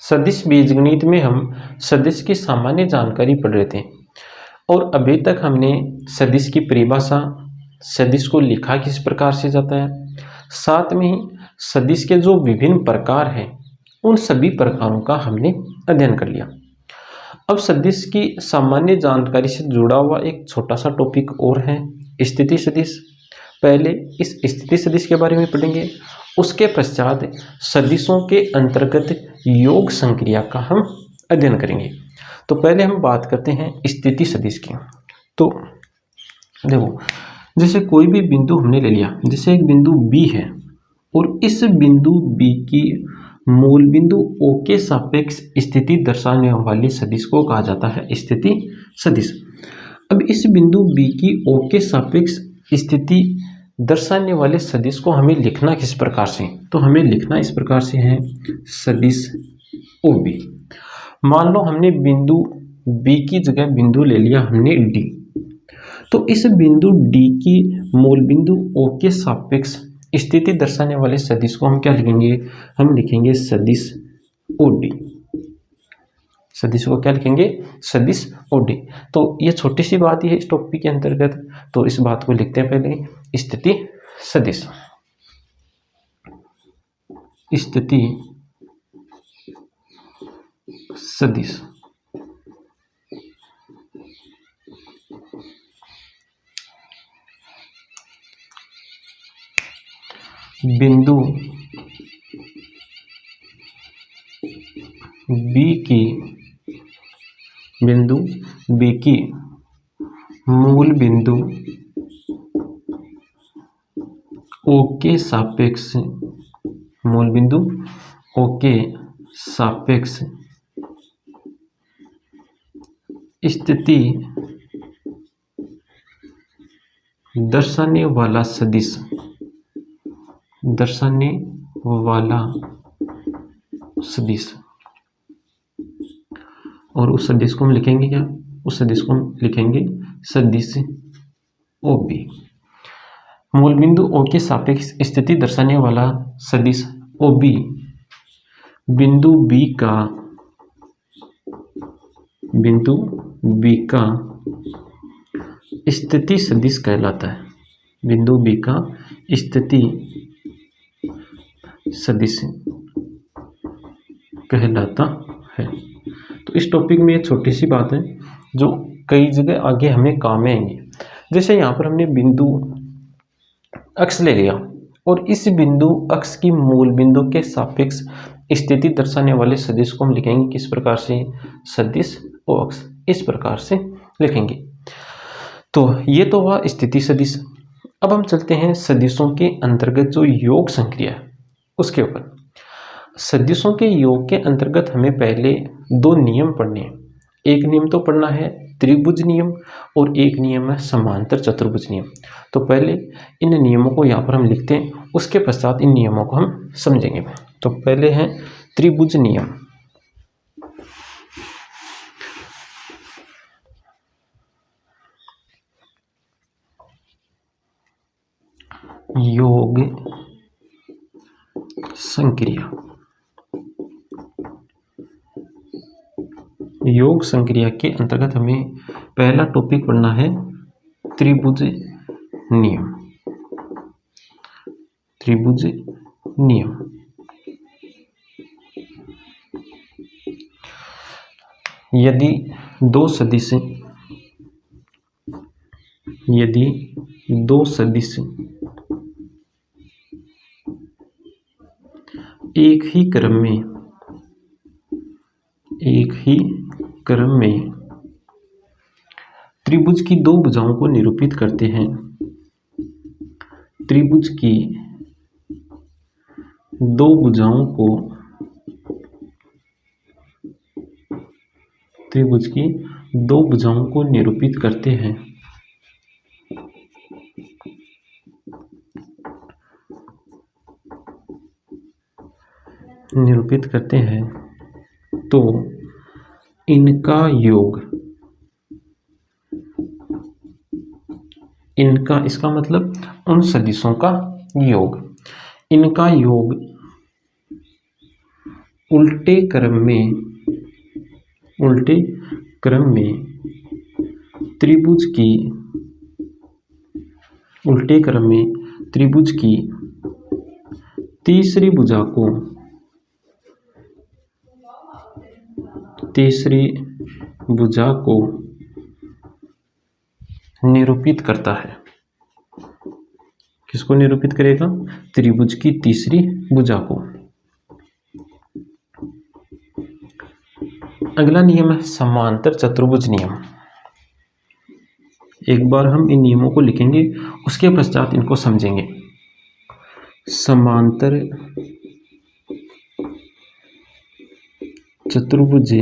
सदिश बीजगणित में हम सदिश की सामान्य जानकारी पढ़ रहे थे और अभी तक हमने सदिश की परिभाषा, सदिश को लिखा किस प्रकार से जाता है, साथ में ही सदिश के जो विभिन्न प्रकार हैं उन सभी प्रकारों का हमने अध्ययन कर लिया। अब सदिश की सामान्य जानकारी से जुड़ा हुआ एक छोटा सा टॉपिक और है, स्थिति सदिश। पहले इस स्थिति सदिश के बारे में पढ़ेंगे, उसके पश्चात सदिशों के अंतर्गत योग संक्रिया का हम अध्ययन करेंगे। तो पहले हम बात करते हैं स्थिति सदिश की। तो देखो, जैसे कोई भी बिंदु हमने ले लिया, जैसे एक बिंदु B है और इस बिंदु B की मूल बिंदु O के सापेक्ष स्थिति दर्शाने वाली सदिश को कहा जाता है स्थिति सदिश। अब इस बिंदु B की O के सापेक्ष स्थिति दर्शाने वाले सदिश को हमें लिखना किस प्रकार से, तो हमें लिखना इस प्रकार से है सदिश OB। मान लो हमने बिंदु B की जगह बिंदु ले लिया हमने D, तो इस बिंदु D की मूल बिंदु O के सापेक्ष स्थिति दर्शाने वाले सदिश को हम क्या लिखेंगे, हम लिखेंगे सदिश OD। सदिश को क्या लिखेंगे, सदिश OD। तो ये छोटी सी बात ही है इस टॉपिक के अंतर्गत, तो इस बात को लिखते हैं पहले स्थिति सदिश। स्थिति सदिश बिंदु B की मूल बिंदु O के सापेक्ष, मूल बिंदु O के सापेक्ष स्थिति दर्शाने वाला सदिश, दर्शाने वाला सदिश। और उस सदिश को हम लिखेंगे क्या, उस सदिश को हम लिखेंगे सदिश OB। मूल बिंदु O के सापेक्ष स्थिति दर्शाने वाला सदिश OB बिंदु B का स्थिति सदिश कहलाता है, बिंदु B का स्थिति सदिश कहलाता है। तो इस टॉपिक में ये छोटी सी बात है जो कई जगह आगे हमें काम में आएंगी। जैसे यहाँ पर हमने बिंदु अक्ष ले लिया और इस बिंदु अक्ष की मूल बिंदु के सापेक्ष स्थिति दर्शाने वाले सदिश को हम लिखेंगे किस प्रकार से, सदिश O अक्ष, इस प्रकार से लिखेंगे। तो ये तो हुआ स्थिति सदिश। अब हम चलते हैं सदिशों के अंतर्गत जो योग संक्रिया है उसके ऊपर। सदिशों के योग के अंतर्गत हमें पहले दो नियम पढ़ने हैं। एक नियम तो पढ़ना है त्रिभुज नियम और एक नियम है समांतर चतुर्भुज नियम। तो पहले इन नियमों को यहाँ पर हम लिखते हैं, उसके पश्चात इन नियमों को हम समझेंगे। तो पहले है त्रिभुज नियम। योग संक्रिया, योग संक्रिया के अंतर्गत हमें पहला टॉपिक पढ़ना है त्रिभुज नियम। त्रिभुज नियम यदि दो सदिश एक ही क्रम में त्रिभुज की दो भुजाओं को निरूपित करते हैं, त्रिभुज की दो भुजाओं को निरूपित करते हैं, तो इनका इसका मतलब उन सदिशों का योग, इनका योग उल्टे क्रम में त्रिभुज की तीसरी भुजा को निरूपित करता है। किसको निरूपित करेगा? त्रिभुज की तीसरी भुजा को। अगला नियम है समांतर चतुर्भुज नियम। एक बार हम इन नियमों को लिखेंगे, उसके पश्चात इनको समझेंगे। समांतर चतुर्भुज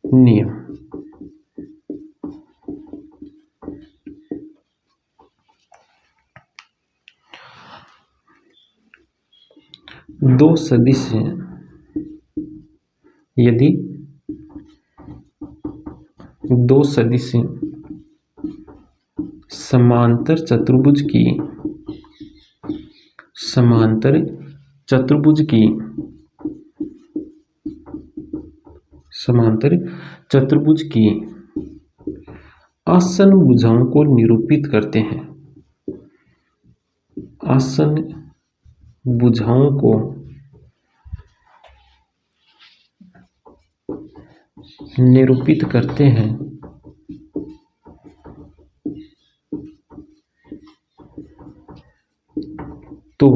नियम। दो सदिश यदि दो सदिश समांतर चतुर्भुज की आसन भुजाओं को निरूपित करते हैं। आसन भुजाओं को निरूपित करते हैं तो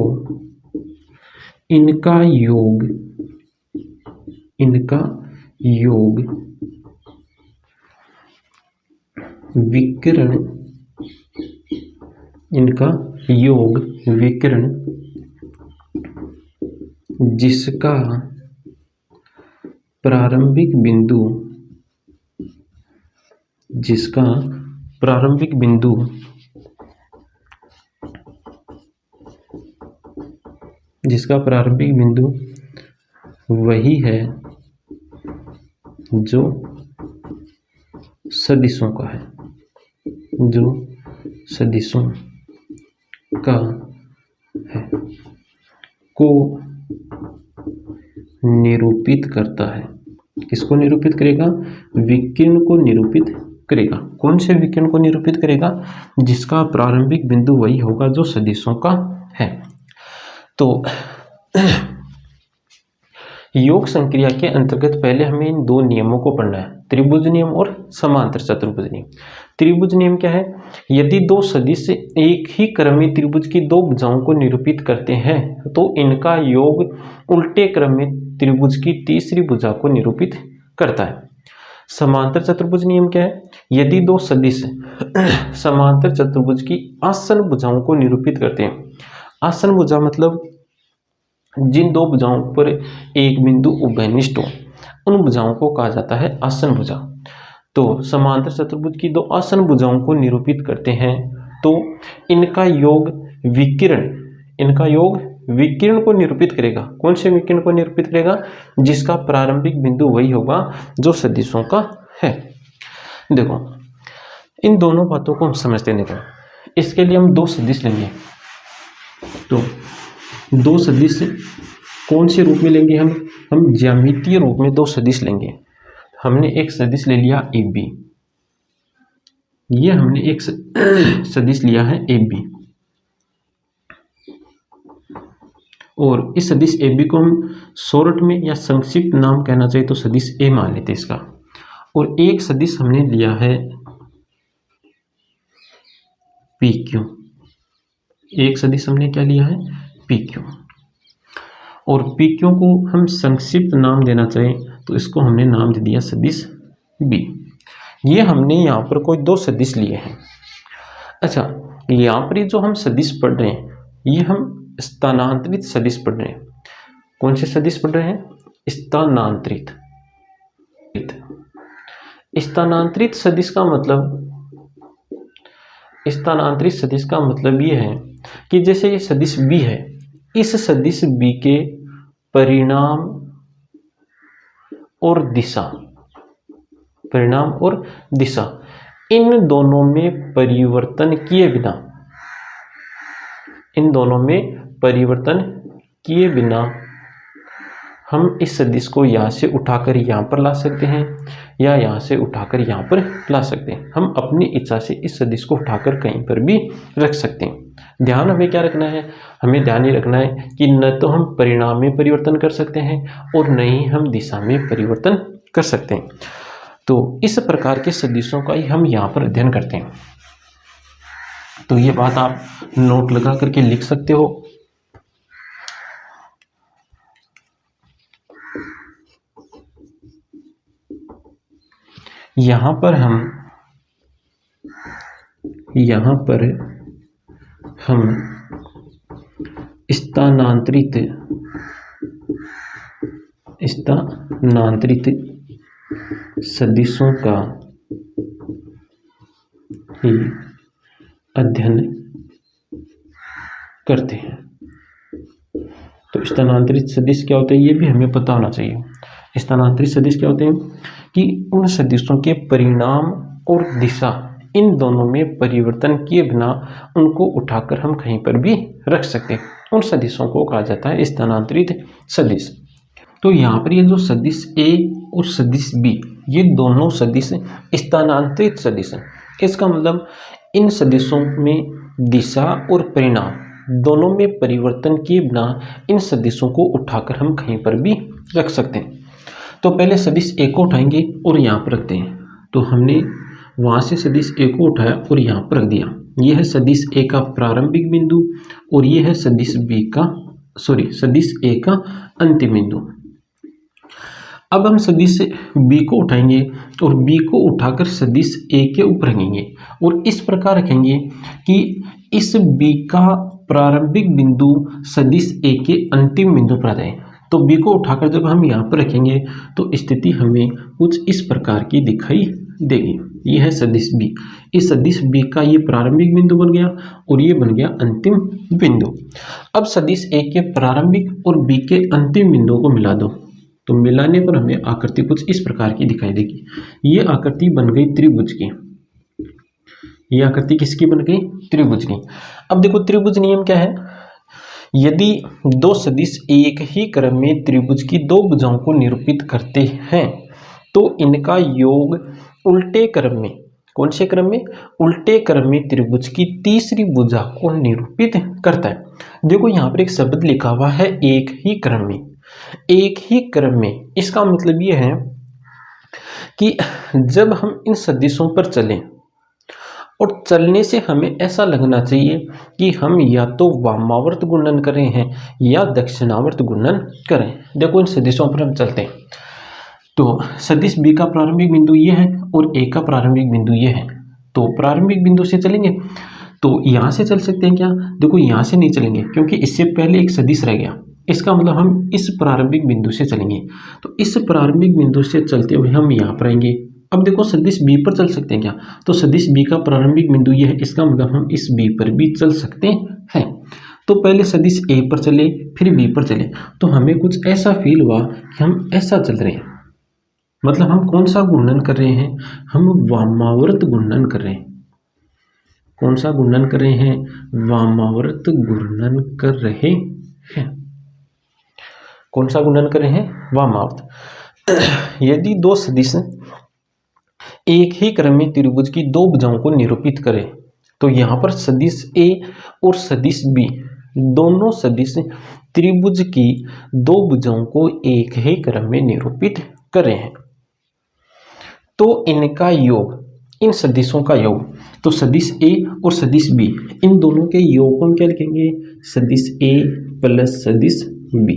इनका योग विकिरण जिसका प्रारंभिक बिंदु वही है जो सदिशों का है, को निरूपित करता है। किसको निरूपित करेगा? विकिरण को निरूपित करेगा। कौन से विकिरण को निरूपित करेगा? जिसका प्रारंभिक बिंदु वही होगा जो सदिशों का है। तो योग संक्रिया के अंतर्गत पहले हमें इन दो नियमों को पढ़ना है, त्रिभुज नियम और समांतर चतुर्भुज नियम। त्रिभुज नियम क्या है? यदि दो सदिश एक ही क्रम में त्रिभुज की दो भुजाओं को निरूपित करते हैं तो इनका योग उल्टे क्रम में त्रिभुज की तीसरी भुजा को निरूपित करता है। समांतर चतुर्भुज नियम क्या है? यदि दो सदिश समांतर चतुर्भुज की आसन भुजाओं को निरूपित करते हैं। आसन भुजा मतलब जिन दो भुजाओं पर एक बिंदु उभयनिष्ठ हो, उन भुजाओं को कहा जाता है आसन भुजा। तो समांतर चतुर्भुज की दो आसन भुजाओं को निरूपित करते हैं तो इनका योग विकिरण को निरूपित करेगा। कौन से विकिरण को निरूपित करेगा? जिसका प्रारंभिक बिंदु वही होगा जो सदिशों का है। देखो, इन दोनों बातों को हम समझते हैं। देखो, इसके लिए हम दो सदिश लेंगे। तो दो सदिश कौन से रूप में लेंगे? हम ज्यामितीय रूप में दो सदिश लेंगे। हमने एक सदिश ले लिया AB, ये हमने एक सदिश लिया है AB, और इस सदिश AB को हम शॉर्ट में या संक्षिप्त नाम कहना चाहिए तो सदिश A मान लेते इसका। और एक सदिश हमने लिया है PQ, एक सदिश हमने क्या लिया है? PQ। और PQ को हम संक्षिप्त नाम देना चाहें तो इसको हमने नाम दे दिया सदिश B। ये हमने यहाँ पर कोई दो सदिश लिए हैं। अच्छा, यहाँ पर जो हम सदिश पढ़ रहे हैं ये हम स्थानांतरित सदिश पढ़ रहे हैं। कौन से सदिश पढ़ रहे हैं? स्थानांतरित सदिश का मतलब ये है कि जैसे ये सदिश B है, इस सदिश B के परिणाम और दिशा इन दोनों में परिवर्तन किए बिना हम इस सदिश को यहाँ से उठाकर यहाँ पर ला सकते हैं या यहाँ से उठाकर यहाँ पर ला सकते हैं। हम अपनी इच्छा से इस सदिश को उठाकर कहीं पर भी रख सकते हैं। ध्यान हमें क्या रखना है, हमें ध्यान ये रखना है कि न तो हम परिणाम में परिवर्तन कर सकते हैं और न ही हम दिशा में परिवर्तन कर सकते हैं। तो इस प्रकार के सदिशों का ही हम यहाँ पर अध्ययन करते हैं। तो ये बात आप नोट लगा करके लिख सकते हो। यहाँ पर हम स्थानांतरित सदिशों का ही अध्ययन करते हैं। तो स्थानांतरित सदिश क्या होते हैं ये भी हमें पता होना चाहिए। स्थानांतरित सदिश क्या होते हैं कि उन सदिशों के परिणाम और दिशा इन दोनों में परिवर्तन किए बिना उनको उठाकर हम कहीं पर भी रख सकते हैं। उन सदिशों को कहा जाता है स्थानांतरित सदिश। तो यहाँ पर ये जो सदिश ए और सदिश बी, ये दोनों सदिश स्थानांतरित सदिश हैं। इसका मतलब इन सदिशों में दिशा और परिणाम दोनों में परिवर्तन किए बिना इन सदिशों को उठाकर हम कहीं पर भी रख सकते हैं। तो पहले सदिश ए को उठाएंगे और यहाँ पर रखते हैं। तो हमने वहाँ से सदिश ए को उठाया और यहाँ पर रख दिया। यह है सदिश ए का प्रारंभिक बिंदु और ये है सदिश ए का अंतिम बिंदु। अब हम सदिश बी को उठाएंगे और बी को उठाकर सदिश ए के ऊपर रखेंगे और इस प्रकार रखेंगे कि इस बी का प्रारंभिक बिंदु सदिश ए के अंतिम बिंदु पर आ जाए। तो बी को उठाकर जब हम यहाँ पर रखेंगे तो स्थिति हमें कुछ इस प्रकार की दिखाई देगी। यह है सदिश बी। इस सदिश बी का ये प्रारंभिक बिंदु बन गया और ये बन गया अंतिम बिंदु। अब सदिश ए के प्रारंभिक और बी के अंतिम बिंदुओं को मिला दो। तो मिलाने पर हमें आकृति कुछ इस प्रकार की दिखाई देगी। ये आकृति बन गई त्रिभुज की। ये आकृति किसकी बन गई? त्रिभुज की। अब देखो त्रिभुज नियम क्या है। यदि दो सदिश एक ही क्रम में त्रिभुज की दो भुजाओं को निरूपित करते हैं तो इनका योग उल्टे क्रम में, कौन से क्रम में? उल्टे क्रम में त्रिभुज की तीसरी भुजा को निरूपित करता है। देखो यहाँ पर एक शब्द लिखा हुआ है एक ही क्रम में। एक ही क्रम में, इसका मतलब ये है कि जब हम इन सदिशों पर चलें और चलने से हमें ऐसा लगना चाहिए कि हम या तो वामावर्त गुणन कर रहे हैं या दक्षिणावर्त गुणन करें। देखो इन सदिशों पर हम चलते हैं तो सदिश बी का प्रारंभिक बिंदु ये है और ए का प्रारंभिक बिंदु ये है। तो प्रारंभिक बिंदु से चलेंगे तो यहाँ से चल सकते हैं क्या? देखो यहाँ से नहीं चलेंगे क्योंकि इससे पहले एक सदिश रह गया। इसका मतलब हम इस प्रारंभिक बिंदु से चलेंगे। तो इस प्रारंभिक बिंदु से चलते हुए हम यहाँ पर आएंगे। अब देखो सदिश बी पर चल सकते हैं क्या? तो सदिश बी का प्रारंभिक बिंदु ये है। इसका मतलब हम इस बी पर भी चल सकते हैं। तो पहले सदिश ए पर चले फिर बी पर चले तो हमें कुछ ऐसा फील हुआ कि हम ऐसा चल रहे हैं। मतलब हम कौन सा गुणन कर रहे हैं? हम वामावर्त गुणन कर रहे हैं। कौन सा गुणन कर रहे हैं? वामावर्त गुणन कर रहे हैं। कौन सा गुणन कर रहे हैं? वामावर्त। यदि दो सदिश एक ही क्रम में त्रिभुज की दो भुजाओं को निरूपित करें तो यहाँ पर सदिश ए और सदिश बी दोनों सदिश त्रिभुज की दो भुजाओं को एक ही क्रम में निरूपित कर रहे हैं तो इनका योग, इन सदिशों का योग, तो सदिश ए और सदिश बी इन दोनों के योग को हम क्या लिखेंगे? सदिश ए प्लस सदिश बी।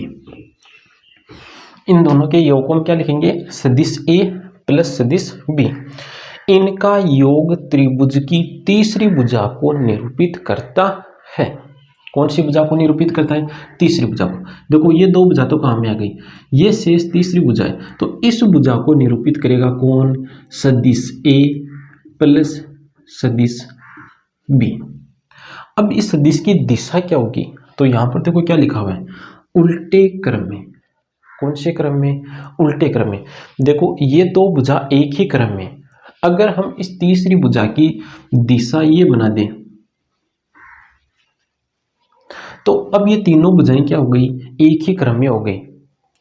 इन दोनों के योग को हम क्या लिखेंगे? सदिश ए प्लस सदिश बी। इनका योग त्रिभुज की तीसरी भुजा को निरूपित करता है। कौन सी भुजा को निरूपित करता है? तीसरी भुजा को। देखो ये दो भुजा तो कहाँ में आ गई, ये शेष तीसरी भुजा है तो इस भुजा को निरूपित करेगा कौन? सदिश ए प्लस सदिश बी। अब इस सदिश की दिशा क्या होगी? तो यहाँ पर देखो क्या लिखा हुआ है? उल्टे क्रम में। कौन से क्रम में? उल्टे क्रम में। देखो ये दो भुजा एक ही क्रम में, अगर हम इस तीसरी भुजा की दिशा ये बना दें तो अब ये तीनों भुजाएं क्या हो गई? एक ही क्रम में हो गई,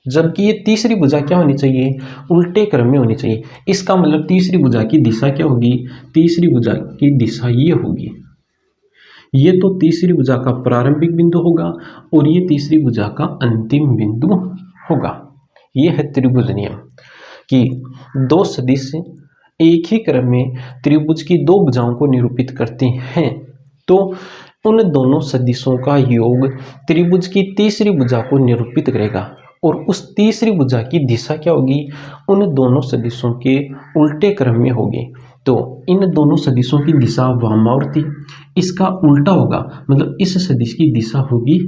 जबकि ये तीसरी भुजा क्या होनी चाहिए, उल्टे क्रम में होनी चाहिए। इसका मतलब तीसरी भुजा की दिशा क्या होगी, तीसरी भुजा की दिशा ये होगी, ये तो तीसरी भुजा का प्रारंभिक बिंदु होगा और ये तीसरी भुजा का अंतिम बिंदु होगा। ये है त्रिभुज नियम कि दो सदिश एक ही क्रम में त्रिभुज की दो भुजाओं को निरूपित करते हैं तो उन दोनों सदिशों का योग त्रिभुज की तीसरी भुजा को निरूपित करेगा और उस तीसरी भुजा की दिशा क्या होगी, उन दोनों सदिशों के उल्टे क्रम में होगी। तो इन दोनों सदिशों की दिशा वामावर्ती, इसका उल्टा होगा, मतलब इस सदिश की दिशा होगी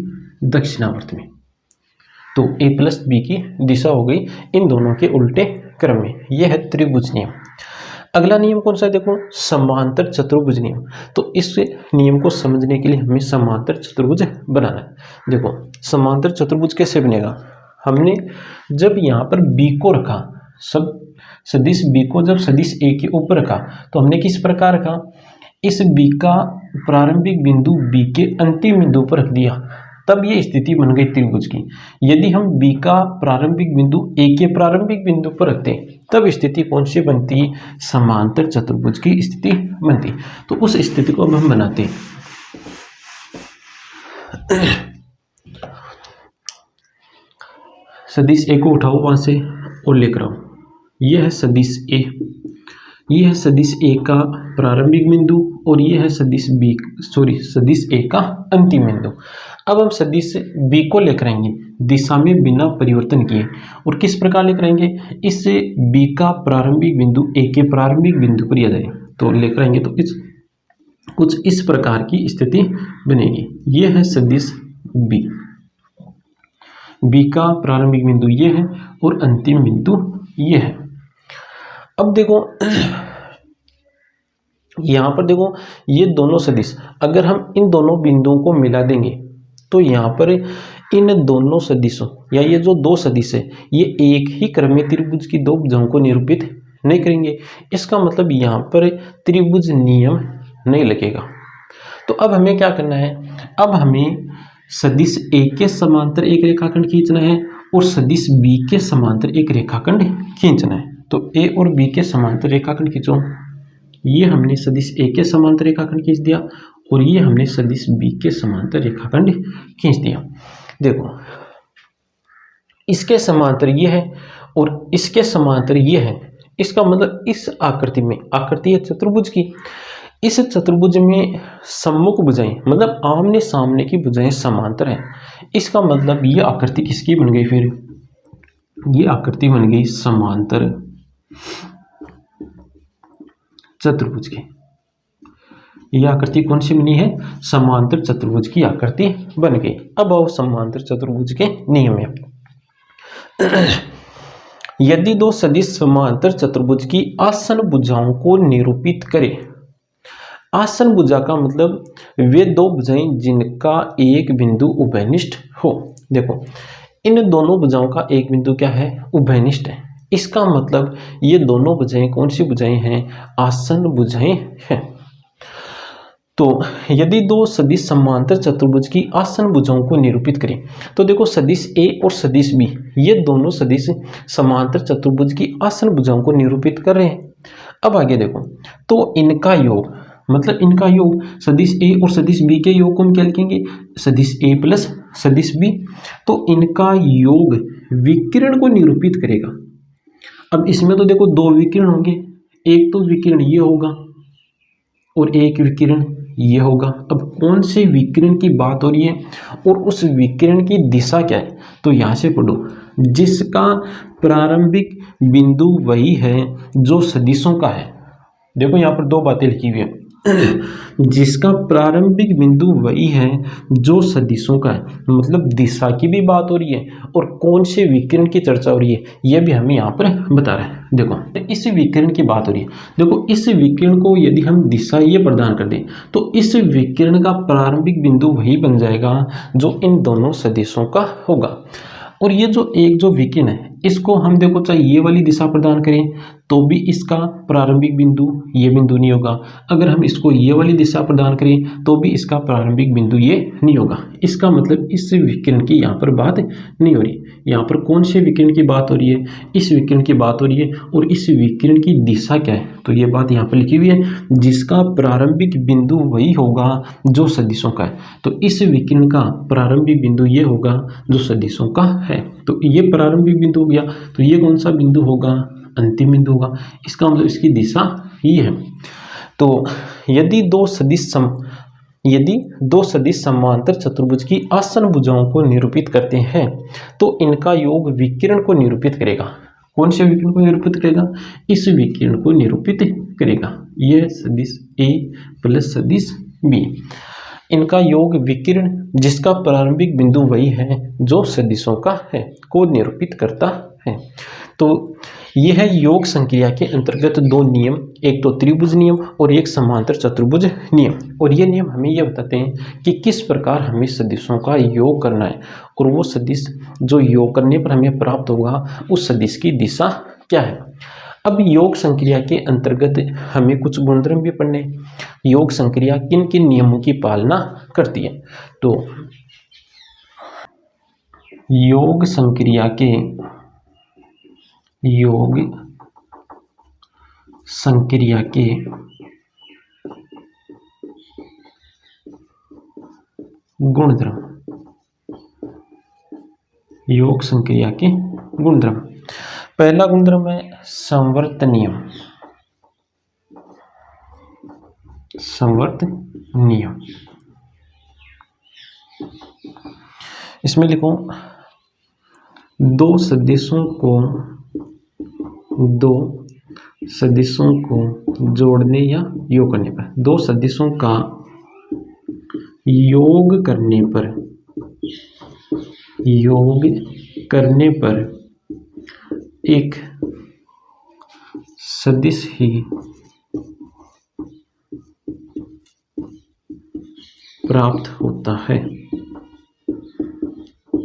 दक्षिणावर्त में। तो a प्लस बी की दिशा हो गई इन दोनों के उल्टे क्रम में। यह है त्रिभुज नियम। अगला नियम कौन सा है, देखो समांतर चतुर्भुज नियम। तो इस नियम को समझने के लिए हमें समांतर चतुर्भुज बनाना है। देखो समांतर चतुर्भुज कैसे बनेगा, हमने जब यहाँ पर b को रखा, सब सदिश b को जब सदिश a के ऊपर रखा तो हमने किस प्रकार रखा, इस b का प्रारंभिक बिंदु b के अंतिम बिंदु पर रख दिया, तब ये स्थिति बन गई त्रिभुज की। यदि हम b का प्रारंभिक बिंदु a के प्रारंभिक बिंदु पर रखते तब स्थिति कौन सी बनती, समांतर चतुर्भुज की स्थिति बनती। तो उस स्थिति को अब हम बनाते हैं। सदिश a को उठाओ वहां से और लेकर आओ, यह है सदिश a, यह है सदिश a का प्रारंभिक बिंदु और यह है सदिश सदिश a का अंतिम बिंदु। अब हम सदिश b को लेकर आएंगे दिशा में बिना परिवर्तन किए, और किस प्रकार लेकर आएंगे, इससे b का प्रारंभिक बिंदु a के प्रारंभिक बिंदु पर आ जाए तो लेकर आएंगे तो इस कुछ इस प्रकार की स्थिति बनेगी। यह है सदिश b का प्रारंभिक बिंदु ये है और अंतिम बिंदु ये है। अब देखो यहाँ पर देखो ये दोनों सदिश, अगर हम इन दोनों बिंदुओं को मिला देंगे तो यहाँ पर इन दोनों सदिशों या ये जो दो सदिश है ये एक ही क्रम में त्रिभुज की दो भुजाओं को निरूपित नहीं करेंगे। इसका मतलब यहाँ पर त्रिभुज नियम नहीं लगेगा। तो अब हमें क्या करना है, अब हमें सदिश a के समांतर एक रेखाखंड खींचना है और सदिश b के समांतर एक रेखाखंड खींचना है। तो a और b के समांतर रेखाखंड खींचो, ये हमने सदिश a के समांतर रेखाखंड खींच दिया और ये हमने सदिश b के समांतर रेखाखंड खींच दिया। देखो इसके समांतर ये है और इसके समांतर ये है, इसका मतलब इस आकृति में, आकृति है चतुर्भुज की, इस चतुर्भुज में सम्मुख भुजाएं मतलब आमने सामने की भुजाएं समांतर हैं। इसका मतलब ये आकृति किसकी बन गई, फिर ये आकृति बन गई समांतर चतुर्भुज की। यह आकृति कौन सी बनी है, समांतर चतुर्भुज की आकृति बन गई। अब आओ समांतर चतुर्भुज के नियम में। यदि दो सदिश समांतर चतुर्भुज की आसन भुजाओं को निरूपित करें, आसन भुजा का मतलब वे दो भुजाएं जिनका एक बिंदु उभयनिष्ठ हो। देखो इन दोनों भुजाओं का एक बिंदु क्या है, उभयनिष्ठ है। इसका मतलब ये दोनों भुजाएं कौन सी भुजाएं हैं, आसन भुजाएं हैं। तो यदि दो सदिश समांतर चतुर्भुज की आसन भुजाओं को निरूपित करें तो देखो सदिश a और सदिश b ये दोनों सदिश समांतर चतुर्भुज की आसन भुजाओं को निरूपित कर रहे हैं। अब आगे देखो, तो इनका योग मतलब इनका योग सदिश a और सदिश b के योग को हम क्या लिखेंगे, सदिश a प्लस सदिश b। तो इनका योग विकिरण को निरूपित करेगा। अब इसमें तो देखो दो विकिरण होंगे, एक तो विकिरण ये होगा और एक विकिरण ये होगा। अब कौन से विकिरण की बात हो रही है और उस विकिरण की दिशा क्या है, तो यहाँ से पढ़ो, जिसका प्रारंभिक बिंदु वही है जो सदिशों का है। देखो यहाँ पर दो बातें लिखी हुई है, जिसका प्रारंभिक बिंदु वही है जो सदिशों का है, मतलब दिशा की भी बात हो रही है और कौन से विकिरण की चर्चा हो रही है यह भी हमें यहाँ पर बता रहा है। देखो इस विकिरण की बात हो रही है, देखो इस विकिरण को यदि हम दिशा ये प्रदान कर दें तो इस विकिरण का प्रारंभिक बिंदु वही बन जाएगा जो इन दोनों सदिशों का होगा। और ये जो एक जो विकिरण है इसको हम देखो चाहे ये वाली दिशा प्रदान करें तो भी इसका प्रारंभिक बिंदु ये बिंदु नहीं होगा। अगर हम इसको ये वाली दिशा प्रदान करें तो भी इसका प्रारंभिक बिंदु ये नहीं होगा। इसका मतलब इस विकिरण की यहाँ पर बात नहीं हो रही। यहाँ पर कौन से विकिरण की बात हो रही है? इस विकिरण की बात हो रही है। और इस विकिरण की दिशा क्या है? तो ये बात यहाँ पर लिखी हुई है, जिसका प्रारंभिक बिंदु वही होगा जो सदिशों का है। तो इस विकिरण का प्रारंभिक बिंदु ये होगा जो सदिशों का है। तो ये प्रारंभिक बिंदु हो गया। तो ये कौन सा बिंदु होगा? अंतिम बिंदु होगा। इसका मतलब इसकी दिशा ये है। तो यदि दो सदिश समांतर चतुर्भुज की आसन्न भुजाओं को निरूपित करते हैं तो इनका योग विकिरण को निरूपित करेगा। कौन से विकिरण को निरूपित करेगा? इस विकिरण को निरूपित करेगा। यह सदिश ए प्लस सदिश बी, इनका योग विकिरण जिसका प्रारंभिक बिंदु वही है जो सदिशों का है को निरूपित करता है। तो यह है योग संक्रिया के अंतर्गत दो नियम, एक तो त्रिभुज नियम और एक समांतर चतुर्भुज नियम। और ये नियम हमें यह बताते हैं कि किस प्रकार हमें सदिशों का योग करना है और वो सदिश जो योग करने पर हमें प्राप्त होगा उस सदिश की दिशा क्या है। अब योग संक्रिया के अंतर्गत हमें कुछ गुणधर्म भी पढ़ने। योग संक्रिया किन किन नियमों की पालना करती है? तो योग संक्रिया के गुणधर्म, योग संक्रिया के गुणधर्म। पहला गुणधर्म है संवर्त नियम। संवर्त नियम, इसमें लिखो दो सदिशों को जोड़ने या योग करने पर, दो सदिशों का योग करने पर एक सदिश ही प्राप्त होता है।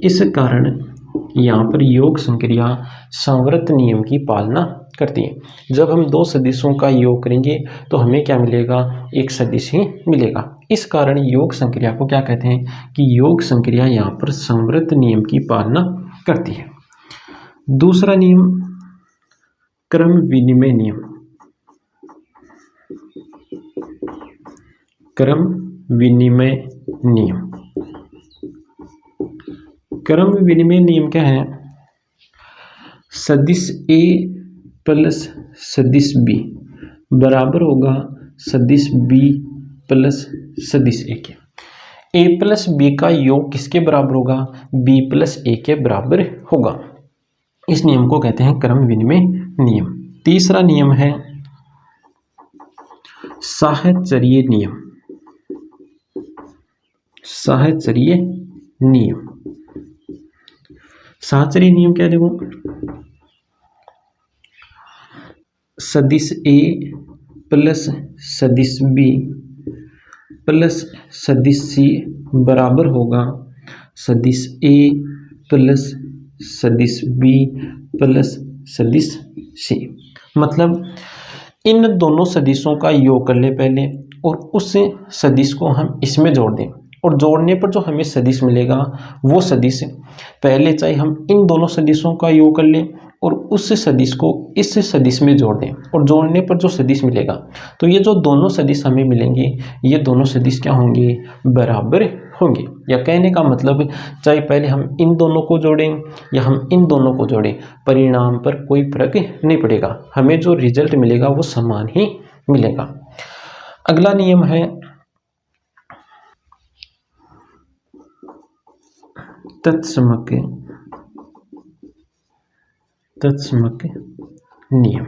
इस कारण यहाँ पर योग संक्रिया संवर्त नियम की पालना करती है। जब हम दो सदिशों का योग करेंगे तो हमें क्या मिलेगा? एक सदिश ही मिलेगा। इस कारण योग संक्रिया को क्या कहते हैं कि योग संक्रिया यहाँ पर संवर्त नियम की पालना करती है। दूसरा नियम क्रम विनिमय नियम। क्रम विनिमय नियम, क्रम विनिमय नियम क्या है? सदिश ए प्लस सदिश बी बराबर होगा सदिश बी प्लस सदिश ए के। ए प्लस बी का योग किसके बराबर होगा? बी प्लस ए के बराबर होगा। इस नियम को कहते हैं क्रम विनिमय नियम। तीसरा नियम है साहचर्य नियम। साहचर्य नियम, साहचर्य नियम क्या है? देखो सदिश ए प्लस सदिश बी प्लस सदिश सी बराबर होगा सदिश ए प्लस सदिश बी प्लस सदिश सी। मतलब इन दोनों सदिशों का योग कर ले पहले और उस सदिश को हम इसमें जोड़ दें और जोड़ने पर जो हमें सदिश मिलेगा वो सदिश पहले चाहे हम इन दोनों सदिशों का योग कर लें और उस सदिश को इस सदिश में जोड़ दें और जोड़ने पर जो सदिश मिलेगा तो ये जो दोनों सदिश हमें मिलेंगे ये दोनों सदिश क्या होंगे? बराबर होंगे। या कहने का मतलब चाहे पहले हम इन दोनों को जोड़ें या हम इन दोनों को जोड़ें, परिणाम पर कोई फर्क नहीं पड़ेगा, हमें जो रिजल्ट मिलेगा वो समान ही मिलेगा। अगला नियम है तत्समक नियम।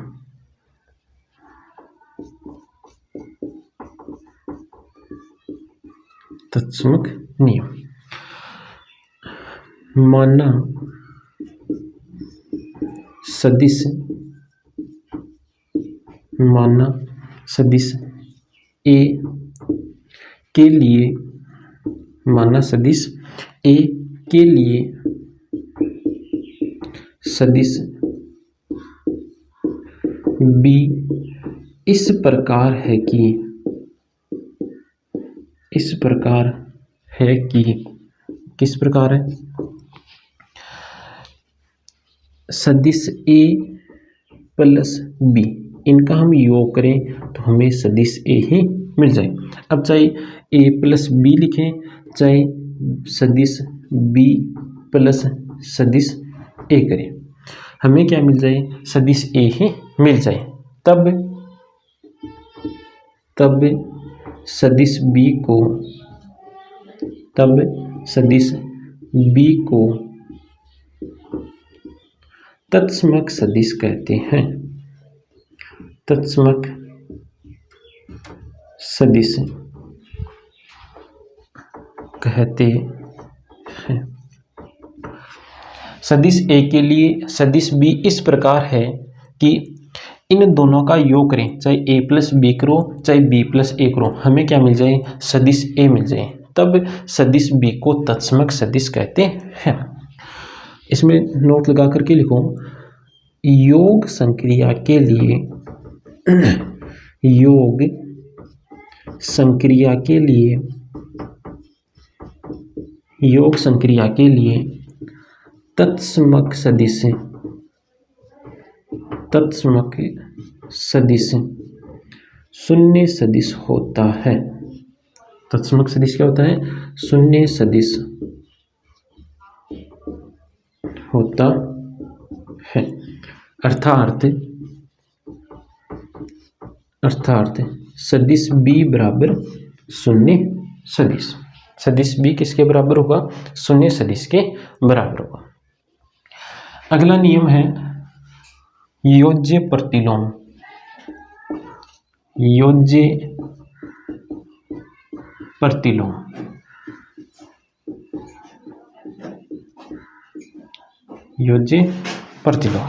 तत्समक नियम माना सदिश ए के लिए, माना सदिश ए के लिए सदिश बी इस प्रकार है कि, इस प्रकार है कि, किस प्रकार है, सदिश ए प्लस बी, इनका हम योग करें तो हमें सदिश ए ही मिल जाए। अब चाहे ए प्लस बी लिखें, चाहे सदिश बी प्लस सदिश ए करें, हमें क्या मिल जाए, सदिश ए ही मिल जाए। तब सदिश बी को, तब सदिश बी को तत्समक सदिश कहते हैं, तत्समक सदिश कहते हैं। सदिश ए के लिए सदिश बी इस प्रकार है कि इन दोनों का योग करें, चाहे ए प्लस बी करो चाहे बी प्लस ए करो, हमें क्या मिल जाए, सदिश ए मिल जाए। तब सदिश बी को तत्समक सदिश कहते हैं। इसमें नोट लगा करके लिखो, योग संक्रिया के लिए, योग संक्रिया के लिए, योग संक्रिया के लिए तत्समक सदिश, तत्समक सदिश शून्य सदिश होता है। तत्समक सदिश क्या होता है, शून्य सदिश होता है। अर्थात सदिश बी बराबर शून्य सदिश, सदिश बी किसके बराबर होगा, शून्य सदिश के बराबर होगा। अगला नियम है योज्य प्रतिलोम, योज्य प्रतिलोम। योज्य प्रतिलोम,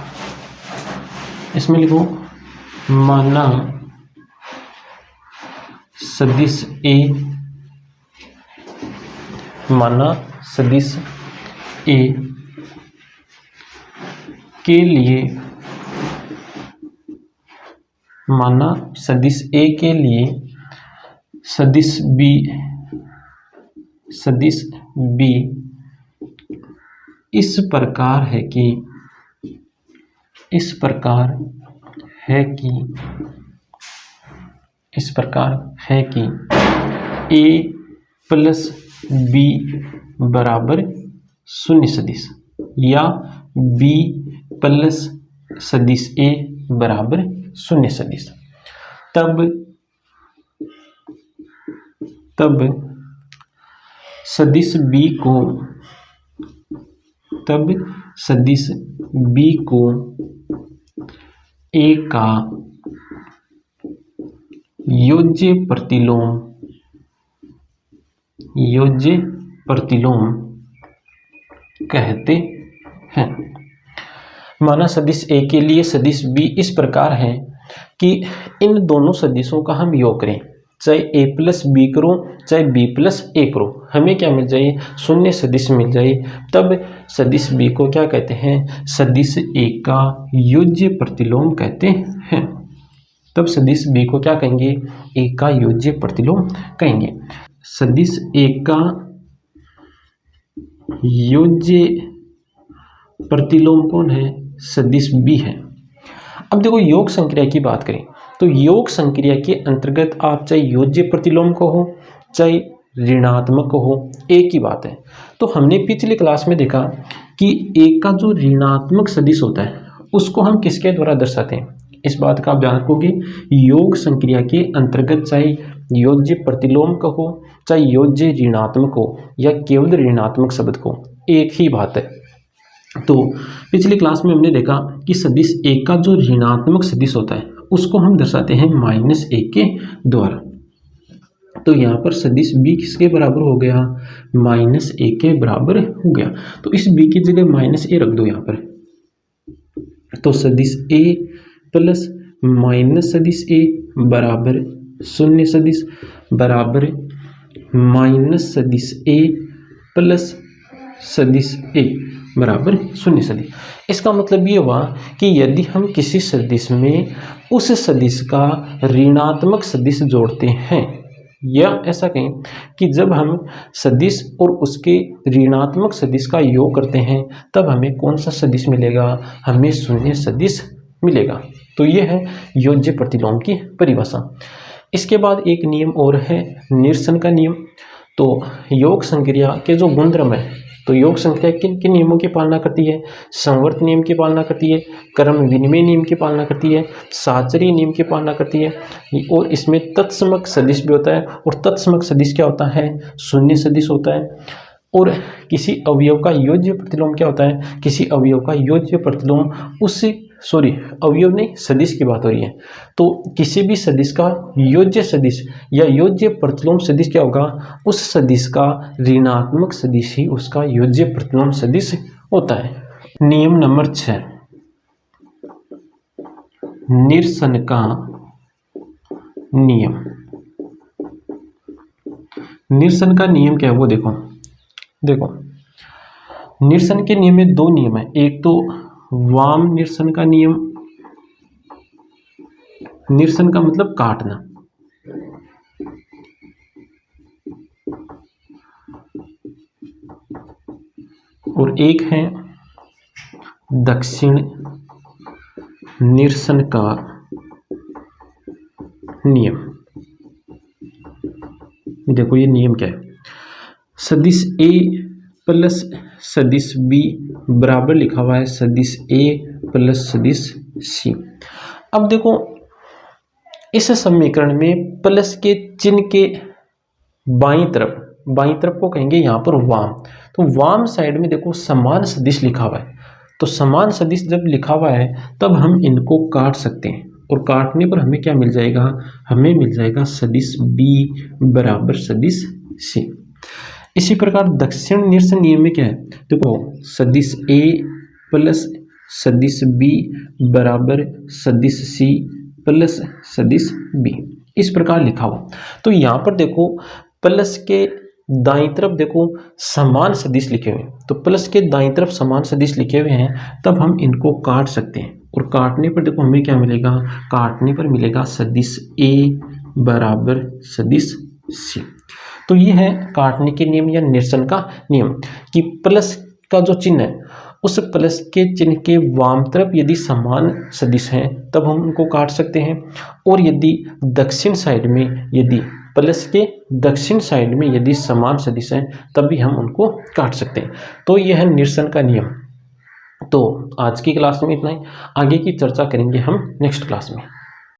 इसमें लिखो, माना सदिश ए, माना सदिश ए के लिए, माना सदिश ए के लिए सदिश बी इस प्रकार है कि, इस प्रकार है कि, इस प्रकार है कि ए प्लस बी बराबर शून्य सदिश, या बी प्लस सदिश ए बराबर शून्य सदिश। तब सदिश बी को, तब सदिश बी को ए का योज्य प्रतिलोम, योज्य प्रतिलोम कहते हैं। माना सदिश ए के लिए सदिश बी इस प्रकार है कि इन दोनों सदिशों का हम योग करें, चाहे ए प्लस बी करो चाहे बी प्लस ए करो, हमें क्या मिल जाए, शून्य सदिश मिल जाए। तब सदिश बी को क्या कहते हैं, सदिश ए का योज्य प्रतिलोम कहते हैं। तब सदिश बी को क्या कहेंगे, ए का योज्य प्रतिलोम कहेंगे। सदिश ए का योज्य प्रतिलोम कौन है, सदिश बी है। अब देखो योग संक्रिया की बात करें तो योग संक्रिया के अंतर्गत आप चाहे योज्य प्रतिलोम को हो चाहे ऋणात्मक हो, एक ही बात है। तो हमने पिछली क्लास में देखा कि एक का जो ऋणात्मक सदिश होता है उसको हम किसके द्वारा दर्शाते हैं, इस बात का आप ध्यान रखोगे। योग संक्रिया के अंतर्गत चाहे योज्य प्रतिलोम का हो चाहे योज्य ऋणात्मक हो या केवल ऋणात्मक शब्द को, एक ही बात है। तो पिछली क्लास में हमने देखा कि सदिश एक का जो ऋणात्मक सदिश होता है उसको हम दर्शाते हैं -1 के द्वारा। तो यहाँ पर सदिश बी किसके बराबर हो गया, -1 के बराबर हो गया। तो इस बी की जगह -a रख दो यहाँ पर। तो सदिश ए प्लस माइनस सदिश ए बराबर शून्य सदिश बराबर माइनस सदिश ए प्लस सदिश ए। बराबर शून्य सदिश। इसका मतलब ये हुआ कि यदि हम किसी सदिश में उस सदिश का ऋणात्मक सदिश जोड़ते हैं, या ऐसा कहें कि जब हम सदिश और उसके ऋणात्मक सदिश का योग करते हैं तब हमें कौन सा सदिश मिलेगा, हमें शून्य सदिश मिलेगा। तो यह है योज्य प्रतिलोम की परिभाषा। इसके बाद एक नियम और है निरसन का नियम। तो योग संक्रिया के जो गुणधर्म है, तो योग संक्रिया किन किन नियमों की पालना करती है, संवर्त नियम की पालना करती है, क्रम विनिमय नियम की पालना करती है, साहचर्य नियम की पालना करती है, और इसमें तत्समक सदिश भी होता है। और तत्समक सदिश क्या होता है, शून्य सदिश होता है। और किसी अवयव का योज्य प्रतिलोम क्या होता है, किसी अवयव का योज्य प्रतिलोम उस अवयव नहीं, सदिश की बात हो रही है। तो किसी भी सदिश का योज्य सदिश या योज्य प्रतिलोम सदिश क्या होगा, उस सदिश का ऋणात्मक सदिश ही उसका योज्य प्रतिलोम सदिश होता है। नियम नंबर 6, निरसन का नियम। निरसन का नियम क्या है वो देखो निरसन के नियम में दो नियम है। एक तो वाम निरसन का नियम, निरसन का मतलब काटना, और एक है दक्षिण निरसन का नियम। देखो ये नियम क्या है, सदिश ए प्लस सदिश बी बराबर लिखा हुआ है सदिश ए प्लस सदिश सी। अब देखो इस समीकरण में प्लस के चिन्ह के बाईं तरफ को कहेंगे यहाँ पर वाम। तो वाम साइड में देखो समान सदिश लिखा हुआ है। तो समान सदिश जब लिखा हुआ है तब हम इनको काट सकते हैं, और काटने पर हमें क्या मिल जाएगा, हमें मिल जाएगा सदिश बी बराबर सदिश सी। इसी प्रकार दक्षिण निरसन नियम में क्या है, देखो सदिश ए प्लस सदिश बी बराबर सदिश सी प्लस सदिश बी, इस प्रकार लिखा हुआ। तो यहाँ पर देखो प्लस के दाईं तरफ देखो समान सदिश लिखे हुए हैं, तो प्लस के दाईं तरफ समान सदिश लिखे हुए हैं तब हम इनको काट सकते हैं, और काटने पर देखो हमें क्या मिलेगा, काटने पर मिलेगा सदिश ए बराबर सदिश सी। तो ये है काटने के नियम या निरसन का नियम कि प्लस का जो चिन्ह है उस प्लस के चिन्ह के वाम तरफ यदि समान सदिश हैं तब हम उनको काट सकते हैं, और यदि दक्षिण साइड में यदि प्लस के दक्षिण साइड में यदि समान सदिश हैं तब भी हम उनको काट सकते हैं। तो यह है निरसन का नियम। तो आज की क्लास में इतना ही, आगे की चर्चा करेंगे हम नेक्स्ट क्लास में।